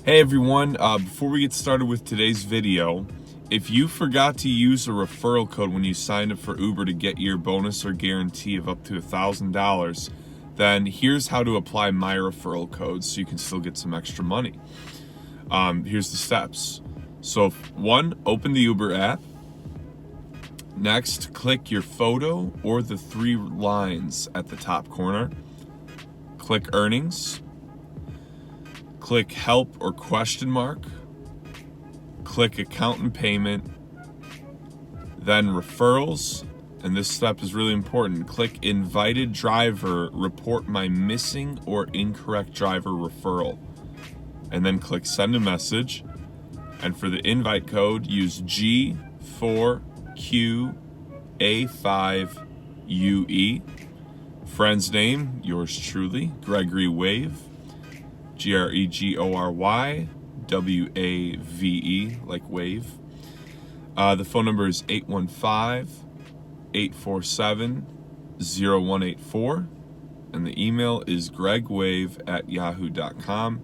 Hey everyone, before we get started with today's video, if you forgot to use a referral code when you signed up for Uber to get your bonus or guarantee of up to $1,000, then here's how to apply my referral code so you can still get some extra money. Here's the steps. So 1, open the Uber app. Next, click your photo or the 3 lines at the top corner. Click earnings. Click help or question mark. Click account and payment. Then referrals. And this step is really important. Click invited driver, report my missing or incorrect driver referral. And then click send a message. And for the invite code, use G4QA5UE. Friend's name, yours truly, Gregory Wave. GREGORYWAVE, like wave. The phone number is 815-847-0184. And the email is gregwave@yahoo.com.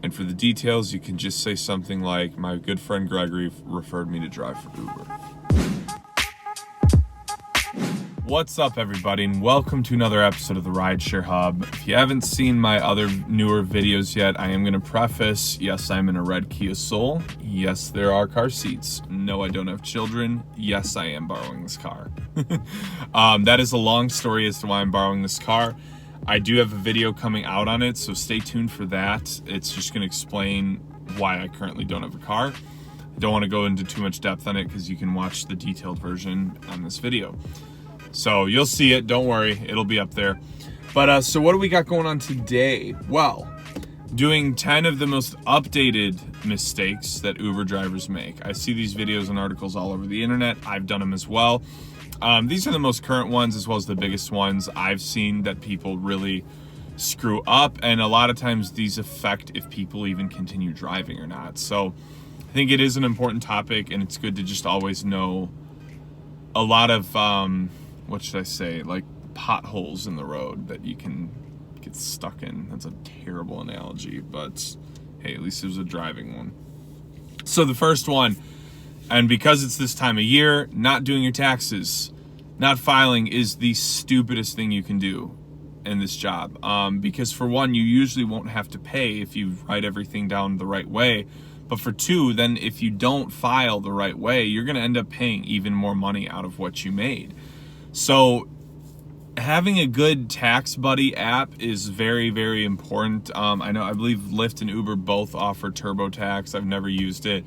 And for the details, you can just say something like, my good friend Gregory referred me to drive for Uber. What's up, everybody, and welcome to another episode of the Rideshare Hub. If you haven't seen my other newer videos yet, I am going to preface, yes, I'm in a red Kia Soul. Yes, there are car seats. No, I don't have children. Yes, I am borrowing this car. That is a long story as to why I'm borrowing this car. I do have a video coming out on it, so stay tuned for that. It's just going to explain why I currently don't have a car. I don't want to go into too much depth on it because you can watch the detailed version on this video. So you'll see it, don't worry, it'll be up there. But so what do we got going on today? Well, doing 10 of the most updated mistakes that Uber drivers make. I see these videos and articles all over the internet. I've done them as well. These are the most current ones as well as the biggest ones I've seen that people really screw up. And a lot of times these affect if people even continue driving or not. So I think it is an important topic, and it's good to just always know a lot of, what should I say, like potholes in the road that you can get stuck in. That's a terrible analogy, but hey, at least it was a driving one. So the first one, and because it's this time of year, not doing your taxes, not filing is the stupidest thing you can do in this job. Because for one, you usually won't have to pay if you write everything down the right way. But for two, then if you don't file the right way, you're going to end up paying even more money out of what you made. So having a good tax buddy app is very, very important. I believe Lyft and Uber both offer TurboTax. I've never used it.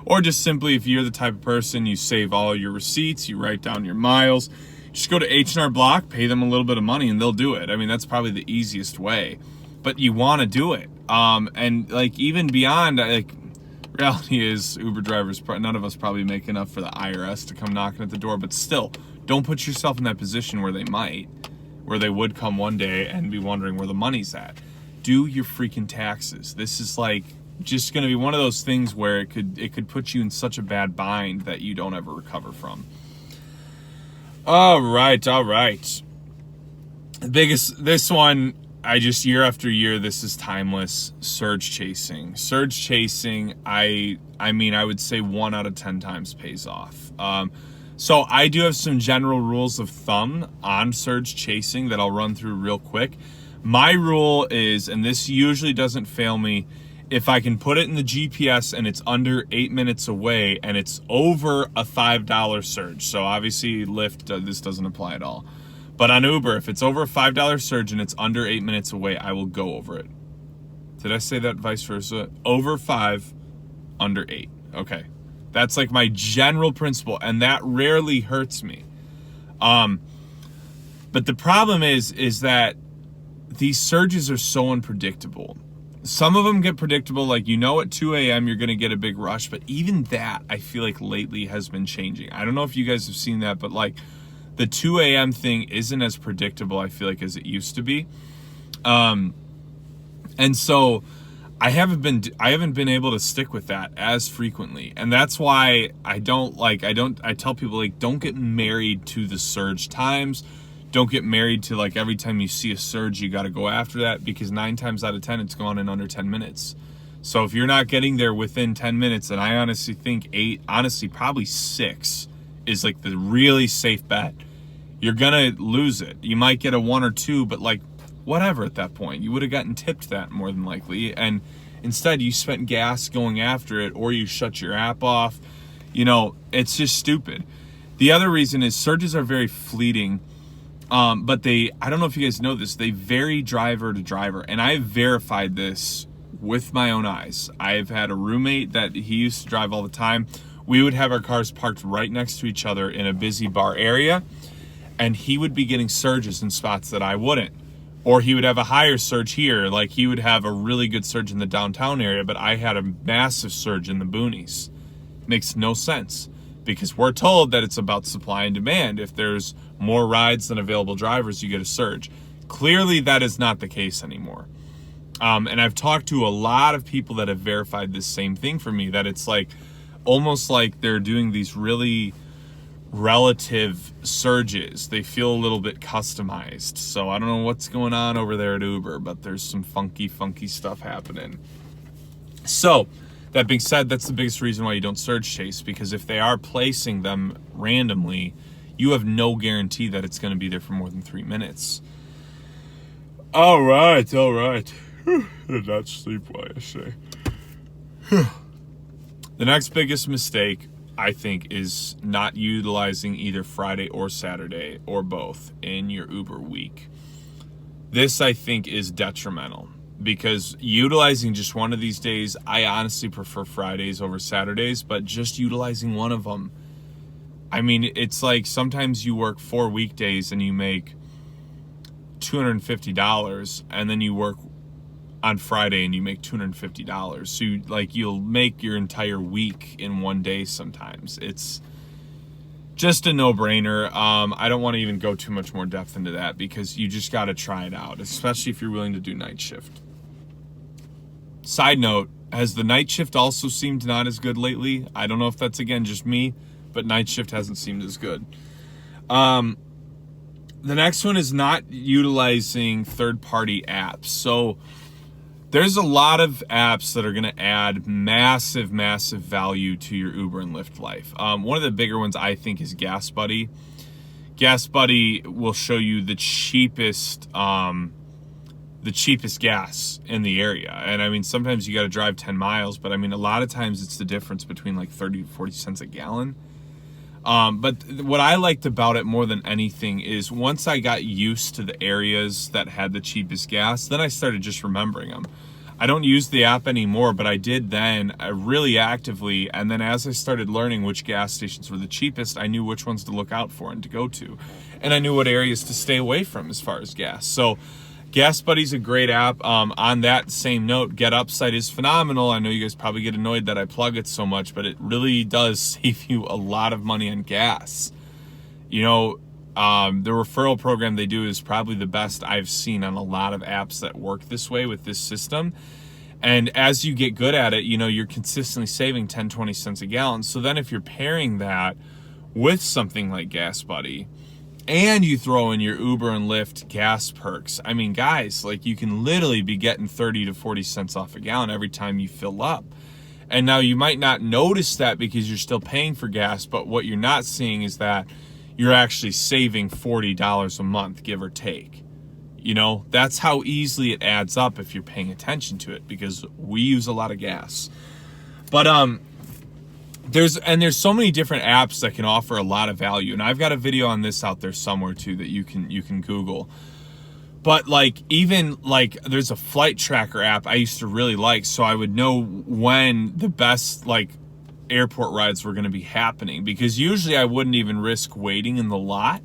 Or just simply, if you're the type of person, you save all your receipts, you write down your miles, just go to H&R Block, pay them a little bit of money, and they'll do it. I mean, that's probably the easiest way. But you want to do it. And like even beyond, like, reality is Uber drivers, none of us probably make enough for the IRS to come knocking at the door, but still, don't put yourself in that position where they would come one day and be wondering where the money's at. Do your freaking taxes. This is like just going to be one of those things where it could put you in such a bad bind that you don't ever recover from. All right. This one, year after year, this is timeless. Surge chasing. I would say 1 out of 10 times pays off. So I do have some general rules of thumb on surge chasing that I'll run through real quick. My rule is, and this usually doesn't fail me, if I can put it in the GPS and it's under 8 minutes away and it's over a $5 surge. So obviously Lyft, this doesn't apply at all. But on Uber, if it's over a $5 surge and it's under 8 minutes away, I will go over it. Did I say that vice versa? Over 5, under 8. Okay. That's like my general principle, and that rarely hurts me. But the problem is that these surges are so unpredictable. Some of them get predictable, like at 2 a.m. you're going to get a big rush, but even that I feel like lately has been changing. I don't know if you guys have seen that, but like the 2 a.m. thing isn't as predictable, I feel like, as it used to be. And so I haven't been able to stick with that as frequently. And that's why I tell people, like, don't get married to the surge times. Don't get married to, like, every time you see a surge, you got to go after that, because 9 times out of 10, it's gone in under 10 minutes. So if you're not getting there within 10 minutes, and I honestly think 8, honestly probably 6 is like the really safe bet, you're gonna lose it. You might get a 1 or 2, but like whatever at that point. You would have gotten tipped that more than likely, and instead you spent gas going after it, or you shut your app off. You know, it's just stupid. The other reason is surges are very fleeting, but I don't know if you guys know this, they vary driver to driver, and I've verified this with my own eyes. I've had a roommate that he used to drive all the time. We would have our cars parked right next to each other in a busy bar area, and he would be getting surges in spots that I wouldn't. Or he would have a higher surge here, like he would have a really good surge in the downtown area, but I had a massive surge in the boonies. Makes no sense, because we're told that it's about supply and demand. If there's more rides than available drivers, you get a surge. Clearly that is not the case anymore. And I've talked to a lot of people that have verified this same thing for me, that it's like almost like they're doing these really relative surges. They feel a little bit customized. So I don't know what's going on over there at Uber, but there's some funky stuff happening. So that being said, that's the biggest reason why you don't surge chase, because if they are placing them randomly, you have no guarantee that it's going to be there for more than 3 minutes. All right. Did not sleep while I say. The next biggest mistake, I think, is not utilizing either Friday or Saturday or both in your Uber week. This, I think, is detrimental, because utilizing just one of these days, I honestly prefer Fridays over Saturdays, but just utilizing one of them. I mean, it's like sometimes you work 4 weekdays and you make $250, and then you work on Friday and you make $250. So you'll make your entire week in one day sometimes. It's just a no-brainer. I don't want to even go too much more depth into that, because you just got to try it out, especially if you're willing to do night shift. Side note, has the night shift also seemed not as good lately? I don't know if that's, again, just me, but night shift hasn't seemed as good. The next one is not utilizing third-party apps. So there's a lot of apps that are going to add massive value to your Uber and Lyft life. One of the bigger ones, I think, is Gas Buddy. Gas Buddy will show you the cheapest gas in the area. And I mean, sometimes you got to drive 10 miles, but I mean, a lot of times it's the difference between like 30 to 40 cents a gallon. But what I liked about it more than anything is once I got used to the areas that had the cheapest gas, then I started just remembering them. I don't use the app anymore, but I did then really actively. And then as I started learning which gas stations were the cheapest, I knew which ones to look out for and to go to. And I knew what areas to stay away from as far as gas. So Gas Buddy's a great app. On that same note, GetUpside is phenomenal. I know you guys probably get annoyed that I plug it so much, but it really does save you a lot of money on gas. You know, the referral program they do is probably the best I've seen on a lot of apps that work this way with this system. And as you get good at it, you know, you're consistently saving 10, 20 cents a gallon. So then if you're pairing that with something like Gas Buddy, and you throw in your Uber and Lyft gas perks, I mean, guys, like you can literally be getting 30 to 40 cents off a gallon every time you fill up. And now you might not notice that because you're still paying for gas, but what you're not seeing is that you're actually saving $40 a month, give or take. You know, that's how easily it adds up if you're paying attention to it, because we use a lot of gas. But there's so many different apps that can offer a lot of value, and I've got a video on this out there somewhere too that you can Google. But like, even like, there's a flight tracker app I used to really like, so I would know when the best like airport rides were going to be happening, because usually I wouldn't even risk waiting in the lot.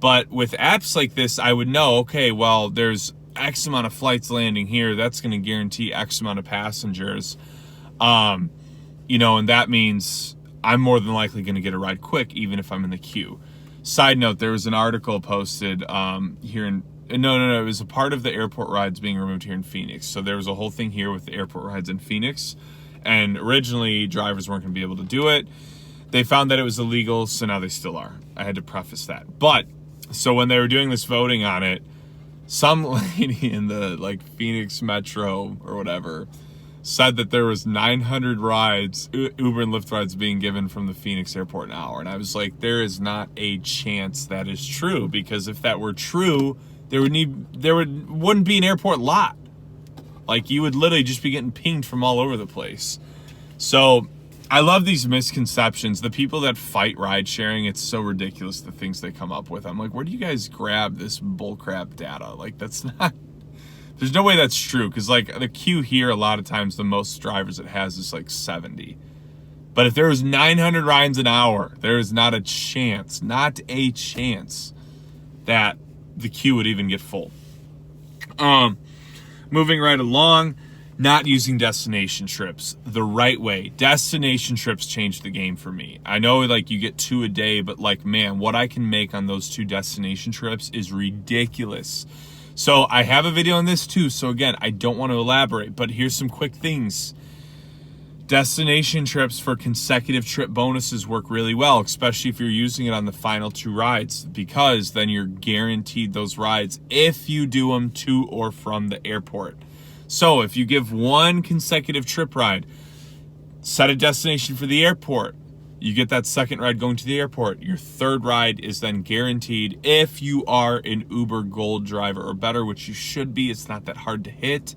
But with apps like this, I would know, okay, well, there's X amount of flights landing here, that's going to guarantee X amount of passengers. You know, and that means I'm more than likely going to get a ride quick, even if I'm in the queue. Side note, there was an article posted here in, no, it was a part of the airport rides being removed here in Phoenix. So there was a whole thing here with the airport rides in Phoenix, and originally drivers weren't going to be able to do it. They found that it was illegal, so now they still are. I had to preface that. But, so when they were doing this voting on it, some lady in the like Phoenix Metro or whatever said that there was 900 rides, Uber and Lyft rides being given from the Phoenix airport an hour. And I was like, there is not a chance that is true, because if that were true, wouldn't be an airport lot. Like, you would literally just be getting pinged from all over the place. So I love these misconceptions. The people that fight ride sharing, it's so ridiculous the things they come up with. I'm like, where do you guys grab this bullcrap data? Like, that's not, there's no way that's true. Because like the queue here, a lot of times the most drivers it has is like 70. But if there was 900 rides an hour, there is not a chance that the queue would even get full. Moving right along, not using destination trips the right way. Destination trips changed the game for me. I know like you get 2 a day, but like, man, what I can make on those 2 destination trips is ridiculous. So I have a video on this too. So again, I don't want to elaborate, but here's some quick things. Destination trips for consecutive trip bonuses work really well, especially if you're using it on the final 2 rides, because then you're guaranteed those rides if you do them to or from the airport. So if you give 1 consecutive trip ride, set a destination for the airport, you get that 2nd ride going to the airport. Your 3rd ride is then guaranteed if you are an Uber Gold driver or better, which you should be. It's not that hard to hit.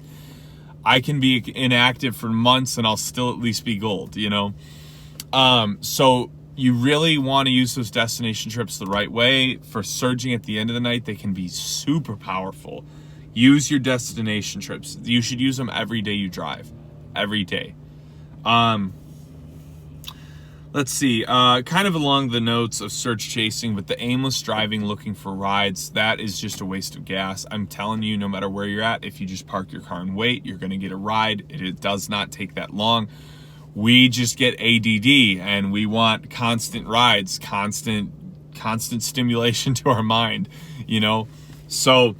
I can be inactive for months and I'll still at least be gold, you know? So you really want to use those destination trips the right way. For surging at the end of the night, they can be super powerful. Use your destination trips. You should use them every day you drive. Every day. Let's see, kind of along the notes of surge chasing, but the aimless driving looking for rides, that is just a waste of gas. I'm telling you, no matter where you're at, if you just park your car and wait, you're gonna get a ride. It does not take that long. We just get ADD and we want constant rides, constant stimulation to our mind, you know? So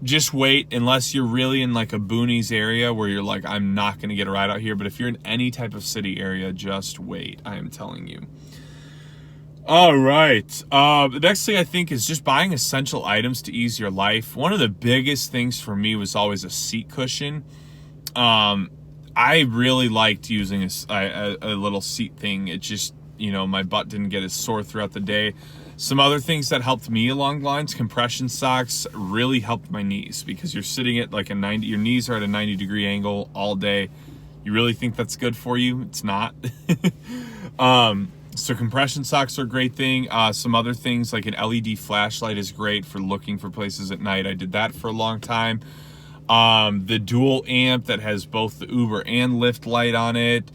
just wait unless you're really in like a boonies area where you're like, I'm not going to get a ride out here. But if you're in any type of city area, just wait. I am telling you. All right. The next thing I think is just buying essential items to ease your life. One of the biggest things for me was always a seat cushion. I really liked using a little seat thing. It just, you know, my butt didn't get as sore throughout the day. Some other things that helped me along the lines, compression socks really helped my knees, because you're sitting at like your knees are at a 90-degree angle all day. You really think that's good for you? It's not. So compression socks are a great thing. Some other things like an LED flashlight is great for looking for places at night. I did that for a long time. The dual amp that has both the Uber and Lyft light on it.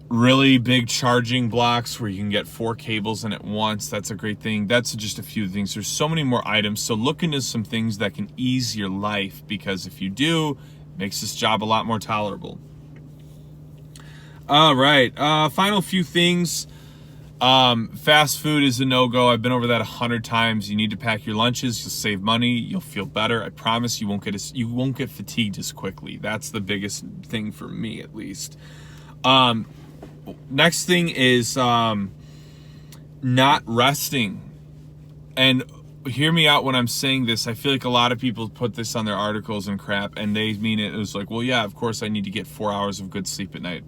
Really big charging blocks where you can get 4 cables in at once. That's a great thing. That's just a few things. There's so many more items. So look into some things that can ease your life, because if you do, it makes this job a lot more tolerable. All right. Final few things. Fast food is a no-go. I've been over that 100 times. You need to pack your lunches. You'll save money. You'll feel better. I promise you won't get fatigued as quickly. That's the biggest thing for me, at least. Next thing is not resting. And hear me out when I'm saying this. I feel like a lot of people put this on their articles and crap, and they mean it was like, well, yeah, of course I need to get 4 hours of good sleep at night.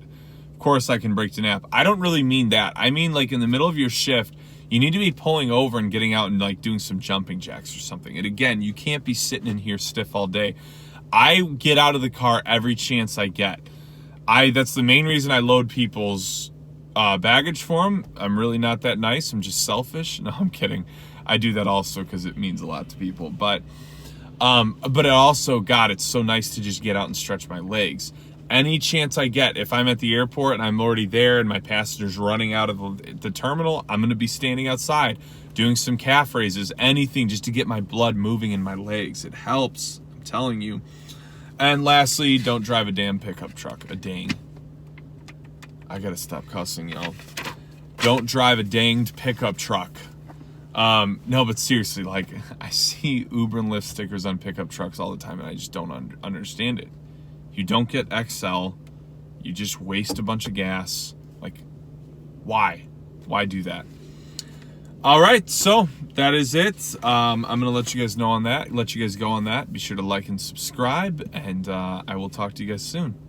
Of course I can break to nap. I don't really mean that. I mean, like, in the middle of your shift, you need to be pulling over and getting out and like doing some jumping jacks or something. And again, you can't be sitting in here stiff all day. I get out of the car every chance I get. That's the main reason I load people's baggage for them. I'm really not that nice. I'm just selfish. No, I'm kidding. I do that also because it means a lot to people. But it also, God, it's so nice to just get out and stretch my legs. Any chance I get, if I'm at the airport and I'm already there and my passenger's running out of the terminal, I'm going to be standing outside doing some calf raises, anything just to get my blood moving in my legs. It helps, I'm telling you. And lastly, don't drive a damn pickup truck. A dang. I gotta stop cussing, y'all. Don't drive a danged pickup truck. No, but seriously, like, I see Uber and Lyft stickers on pickup trucks all the time, and I just don't understand it. You don't get XL. You just waste a bunch of gas. Like, why? Why do that? All right, so that is it. I'm gonna let you guys know on that. Let you guys go on that. Be sure to like and subscribe, and I will talk to you guys soon.